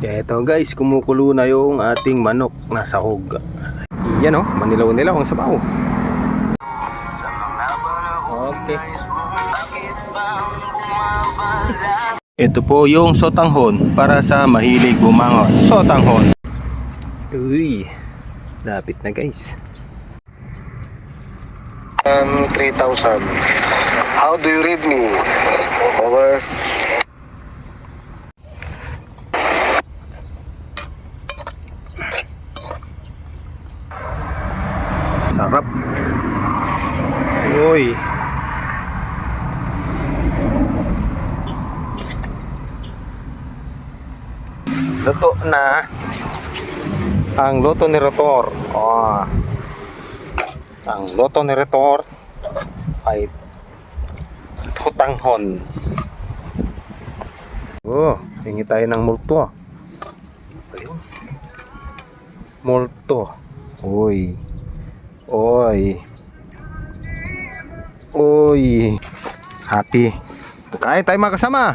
Eto guys, kumukulo na yung ating manok na sahog. Yan oh, manilaw-nilaw ang sabaw. Okay. Ito po yung sotanghon para sa mahilig bumangon. Sotanghon. Uy, lapit na guys. 3,000. How do you read me? Over. Sarap. Uy. Luto na ang luto ni Rotor. Oh. Ang luto ni Rotor ay sotanghon. Oh, hingi tayo ng multo. Ayun. Multo. Uy. Oy. Oy. Happy. Kain tayo mga kasama.